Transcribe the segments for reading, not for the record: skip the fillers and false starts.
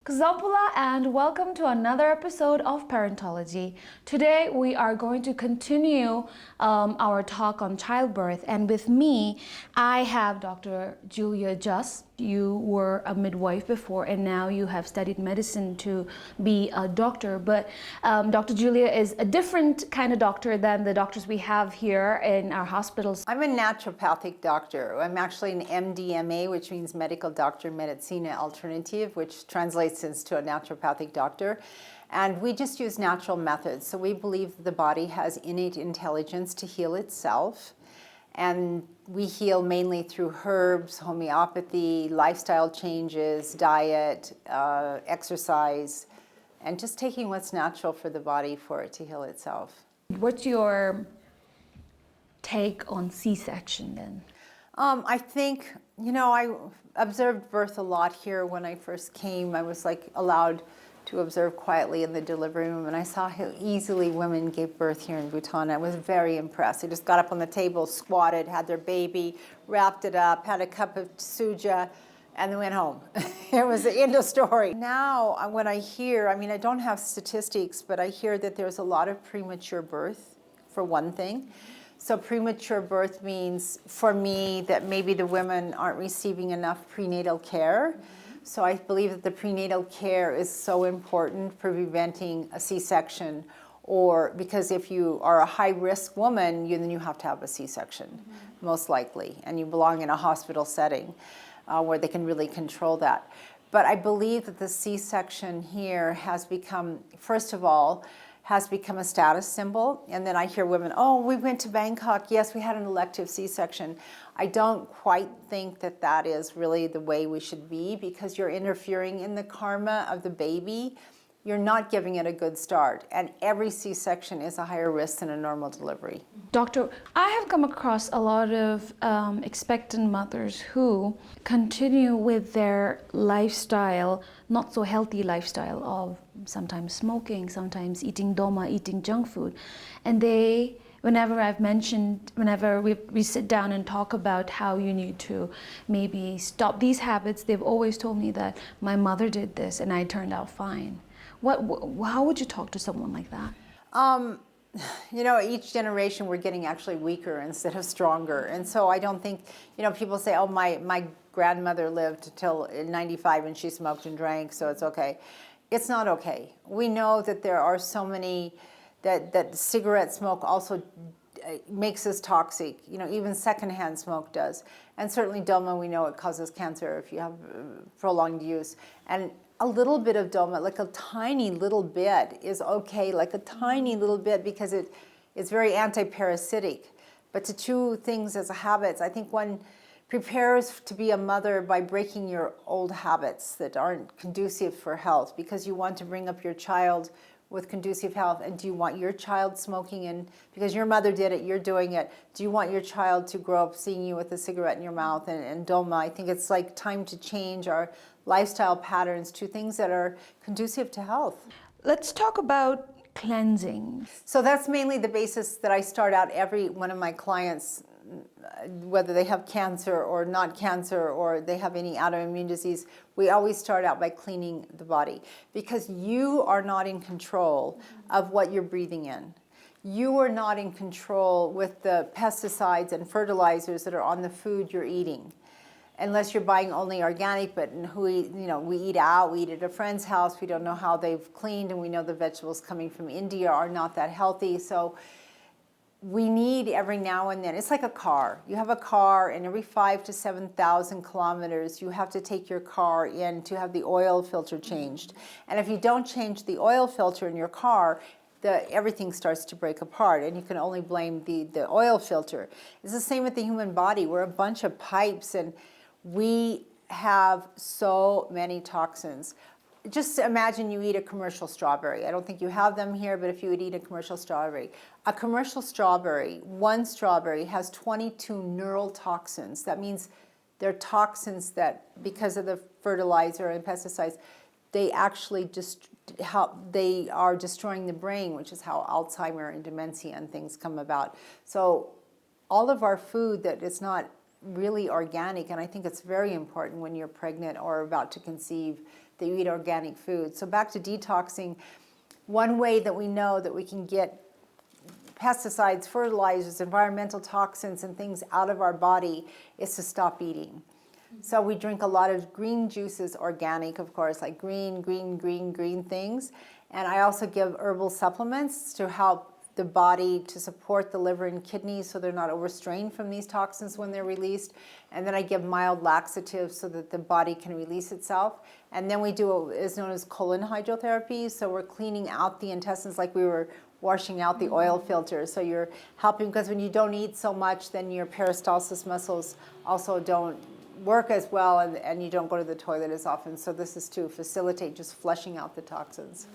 Kzapula, and welcome to another episode of Parentology. Today we are going to continue our talk on childbirth, and with me I have Dr. Julia Jus. You were a midwife before and now you have studied medicine to be a doctor, but Dr. Julia is a different kind of doctor than the doctors we have here in our hospitals. I'm a naturopathic doctor. I'm actually an MDMA, which means Medical Doctor Medicina Alternative, which translates into a naturopathic doctor. And we just use natural methods. So we believe that the body has innate intelligence to heal itself. And we heal mainly through herbs, homeopathy, lifestyle changes, diet, exercise, and just taking what's natural for the body for it to heal itself. What's your take on C-section then? I think, I observed birth a lot here when I first came. I was allowed to observe quietly in the delivery room, and I saw how easily women gave birth here in Bhutan. I was very impressed. They just got up on the table, squatted, had their baby, wrapped it up, had a cup of suja, and then went home. It was the end of story. Now, when I hear, I don't have statistics, but I hear that there's a lot of premature birth, for one thing. So premature birth means, for me, that maybe the women aren't receiving enough prenatal care. So I believe that the prenatal care is so important for preventing a C-section, or because if you are a high-risk woman, then you have to have a C-section, most likely, and you belong in a hospital setting where they can really control that. But I believe that the C-section here has become, first of all, a status symbol. And then I hear women, oh, we went to Bangkok, yes, we had an elective C-section. I don't quite think that that is really the way we should be, because you're interfering in the karma of the baby. You're not giving it a good start. And every C-section is a higher risk than a normal delivery. Doctor, I have come across a lot of expectant mothers who continue with their lifestyle, not so healthy lifestyle of sometimes smoking, sometimes eating doma, eating junk food. And whenever we sit down and talk about how you need to maybe stop these habits, they've always told me that my mother did this and I turned out fine. How would you talk to someone like that? Each generation we're getting actually weaker instead of stronger. And so I don't think, people say, oh, my grandmother lived till 95 and she smoked and drank, so it's okay. It's not okay. We know that there are so many, that cigarette smoke also makes us toxic. Even secondhand smoke does. And certainly doma, we know it causes cancer if you have prolonged use. And a little bit of doma, like a tiny little bit, is okay, like a tiny little bit, because it's very anti-parasitic. But to chew things as habits, I think one prepares to be a mother by breaking your old habits that aren't conducive for health, because you want to bring up your child with conducive health. And do you want your child smoking? And because your mother did it, you're doing it. Do you want your child to grow up seeing you with a cigarette in your mouth and doma? I think it's time to change our lifestyle patterns to things that are conducive to health. Let's talk about cleansing. So that's mainly the basis that I start out every one of my clients, whether they have cancer or not cancer, or they have any autoimmune disease. We always start out by cleaning the body, because you are not in control of what you're breathing in. You are not in control with the pesticides and fertilizers that are on the food you're eating, unless you're buying only organic. But we eat out, we eat at a friend's house, we don't know how they've cleaned, and we know the vegetables coming from India are not that healthy. So we need every now and then, it's like a car. You have a car, and every 5,000 to 7,000 kilometers, you have to take your car in to have the oil filter changed. And if you don't change the oil filter in your car, everything starts to break apart, and you can only blame the oil filter. It's the same with the human body. We're a bunch of pipes, and we have so many toxins. Just imagine you eat a commercial strawberry. I don't think you have them here, but if you would eat a commercial strawberry. A commercial strawberry, one strawberry, has 22 neural toxins. That means they're toxins that, because of the fertilizer and pesticides, they actually they are destroying the brain, which is how Alzheimer and dementia and things come about. So all of our food that is not really organic, and I think it's very important when you're pregnant or about to conceive, that you eat organic food. So back to detoxing, one way that we know that we can get pesticides, fertilizers, environmental toxins, and things out of our body is to stop eating. So we drink a lot of green juices, organic, of course, like green things. And I also give herbal supplements to help the body, to support the liver and kidneys so they're not overstrained from these toxins when they're released. And then I give mild laxatives so that the body can release itself. And then we do what is known as colon hydrotherapy. So we're cleaning out the intestines like we were washing out the oil filter. So you're helping, because when you don't eat so much, then your peristalsis muscles also don't work as well, and you don't go to the toilet as often. So this is to facilitate just flushing out the toxins.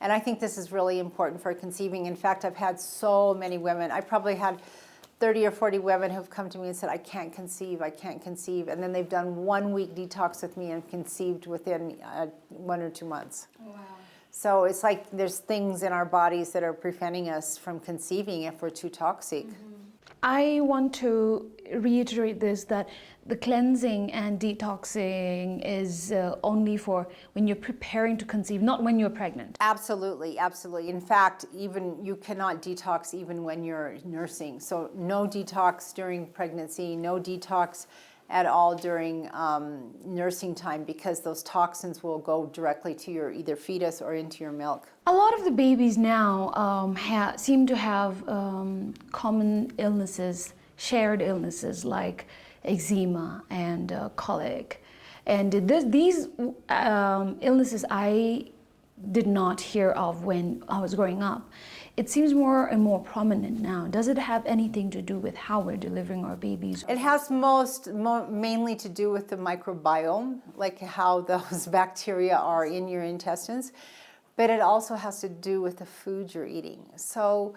And I think this is really important for conceiving. In fact, I've had so many women. I probably had 30 or 40 women who've come to me and said, I can't conceive. And then they've done 1 week detox with me and conceived within 1 or 2 months. Wow. So it's like there's things in our bodies that are preventing us from conceiving if we're too toxic. I want to reiterate this, that the cleansing and detoxing is only for when you're preparing to conceive, not when you're pregnant. Absolutely, absolutely. In fact, even you cannot detox even when you're nursing. So no detox during pregnancy, no detox at all during nursing time, because those toxins will go directly to your either fetus or into your milk. A lot of the babies now seem to have common illnesses, shared illnesses like eczema and colic. And these illnesses I did not hear of when I was growing up. It seems more and more prominent now. Does it have anything to do with how we're delivering our babies? It has mainly to do with the microbiome, like how those bacteria are in your intestines, but it also has to do with the food you're eating. So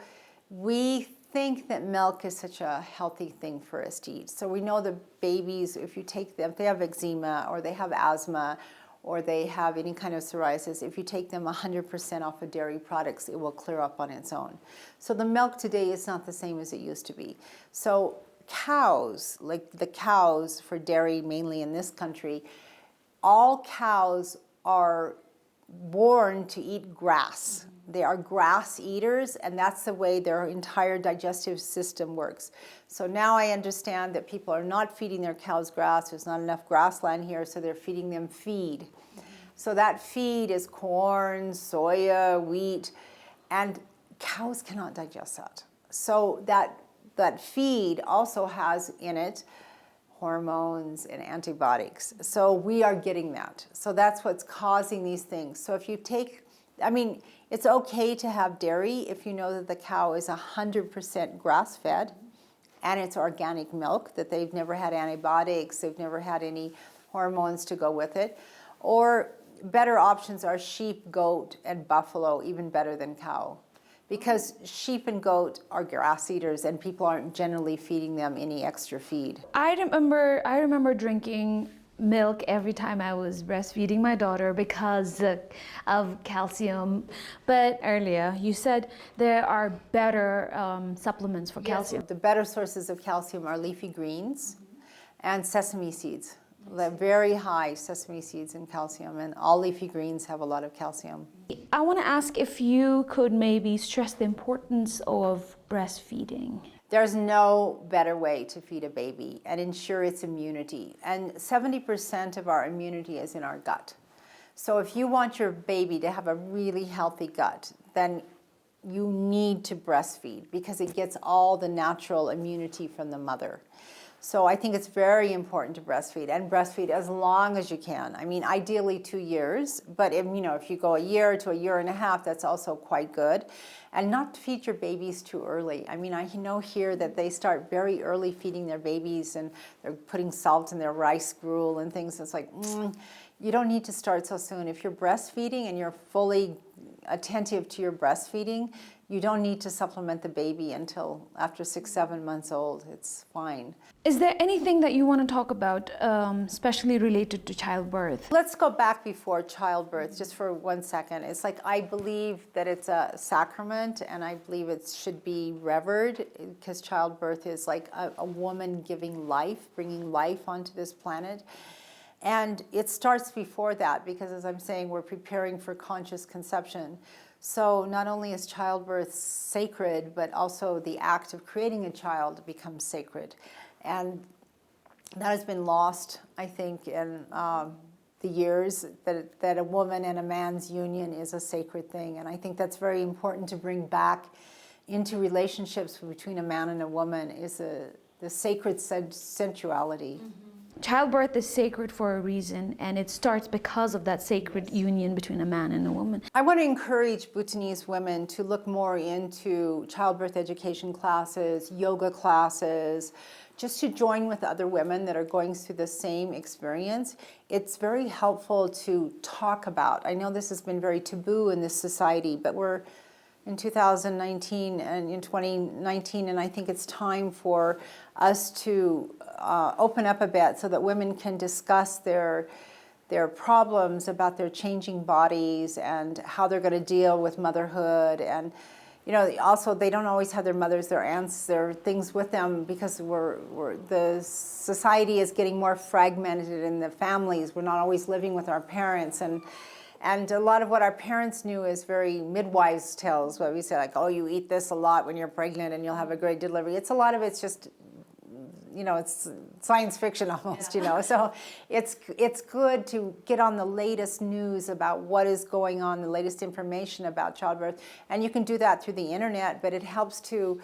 we think that milk is such a healthy thing for us to eat. So we know the babies, if you take them, if they have eczema or they have asthma, or they have any kind of psoriasis, if you take them 100% off of dairy products, it will clear up on its own. So the milk today is not the same as it used to be. So cows, like the cows for dairy mainly in this country, all cows are born to eat grass. They are grass eaters, and that's the way their entire digestive system works. So now I understand that people are not feeding their cows grass. There's not enough grassland here, so they're feeding them feed. So that feed is corn, soya, wheat, and cows cannot digest that. So that feed also has in it hormones and antibiotics. So we are getting that. So that's what's causing these things. So if you take, it's okay to have dairy if you know that the cow is 100% grass-fed and it's organic milk, that they've never had antibiotics, they've never had any hormones to go with it. Or better options are sheep, goat, and buffalo, even better than cow. Because sheep and goat are grass eaters and people aren't generally feeding them any extra feed. I remember drinking milk every time I was breastfeeding my daughter because of calcium. But earlier you said there are better supplements for calcium. The better sources of calcium are leafy greens and sesame seeds. Very high sesame seeds in calcium, and all leafy greens have a lot of calcium. I want to ask if you could maybe stress the importance of breastfeeding. There's no better way to feed a baby and ensure its immunity. And 70% of our immunity is in our gut. So if you want your baby to have a really healthy gut, then you need to breastfeed because it gets all the natural immunity from the mother. So I think it's very important to breastfeed, and breastfeed as long as you can. Ideally 2 years, but if you go a year to a year and a half, that's also quite good. And not to feed your babies too early. I know here that they start very early feeding their babies, and they're putting salt in their rice gruel and things. It's like, you don't need to start so soon. If you're breastfeeding and you're fully attentive to your breastfeeding, you don't need to supplement the baby until after 6-7 months old. It's fine. Is there anything that you want to talk about, especially related to childbirth? Let's go back before childbirth, just for 1 second. It's like I believe that it's a sacrament, and I believe it should be revered, because childbirth is like a woman giving life, bringing life onto this planet. And it starts before that because, as I'm saying, we're preparing for conscious conception. So not only is childbirth sacred, but also the act of creating a child becomes sacred. And that has been lost, I think, in the years, that a woman and a man's union is a sacred thing. And I think that's very important to bring back into relationships between a man and a woman, is the sacred sensuality. Mm-hmm. Childbirth is sacred for a reason, and it starts because of that sacred union between a man and a woman. I want to encourage Bhutanese women to look more into childbirth education classes, yoga classes, just to join with other women that are going through the same experience. It's very helpful to talk about. I know this has been very taboo in this society, but we're in 2019 and in 2019, and I think it's time for us to open up a bit so that women can discuss their problems about their changing bodies and how they're going to deal with motherhood. And also they don't always have their mothers, their aunts, their things with them, because the society is getting more fragmented in the families. We're not always living with our parents, and a lot of what our parents knew is very midwives' tales, where we say, like, oh, you eat this a lot when you're pregnant and you'll have a great delivery. A lot of it's just, it's science fiction almost, So it's good to get on the latest news about what is going on, the latest information about childbirth. And you can do that through the internet, but it helps to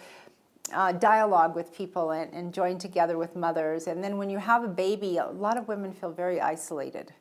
dialogue with people and join together with mothers. And then when you have a baby, a lot of women feel very isolated.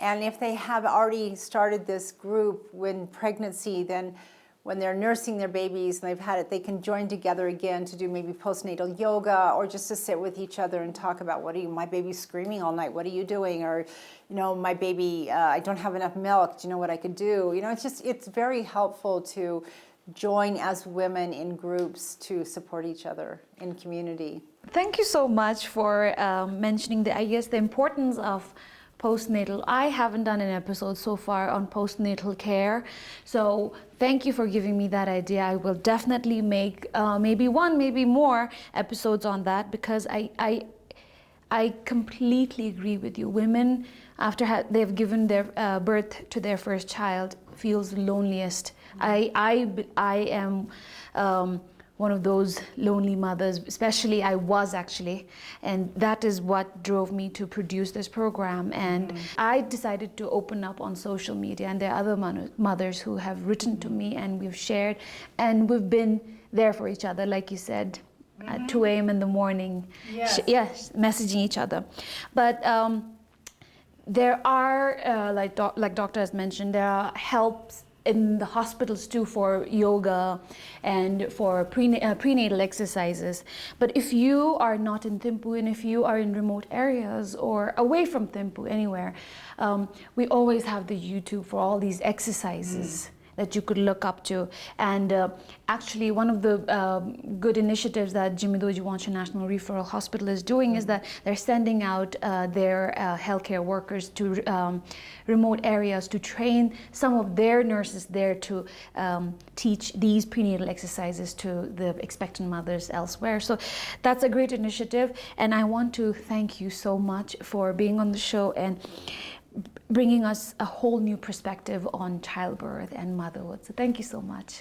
And if they have already started this group when pregnancy, then when they're nursing their babies and they've had it, they can join together again to do maybe postnatal yoga, or just to sit with each other and talk about, my baby's screaming all night, what are you doing? Or, my baby, I don't have enough milk, do you know what I could do? It's very helpful to join as women in groups to support each other in community. Thank you so much for mentioning the importance of postnatal. I haven't done an episode so far on postnatal care, so thank you for giving me that idea. I will definitely make maybe one, maybe more episodes on that, because I completely agree with you. Women, after they've given their birth to their first child, feels loneliest. I am one of those lonely mothers, especially I was actually, and that is what drove me to produce this program. And I decided to open up on social media, and there are other mothers who have written to me, and we've shared, and we've been there for each other, like you said, at 2 a.m. in the morning, yes, messaging each other. But there are, like doctor has mentioned, there are helps in the hospitals too for yoga and for prenatal exercises. But if you are not in Thimphu, and if you are in remote areas or away from Thimphu, anywhere, we always have the YouTube for all these exercises that you could look up to. And actually, one of the good initiatives that Jimmy Wansha National Referral Hospital is doing is that they're sending out their healthcare workers to remote areas to train some of their nurses there to teach these prenatal exercises to the expectant mothers elsewhere. So that's a great initiative, and I want to thank you so much for being on the show and bringing us a whole new perspective on childbirth and motherhood. So thank you so much.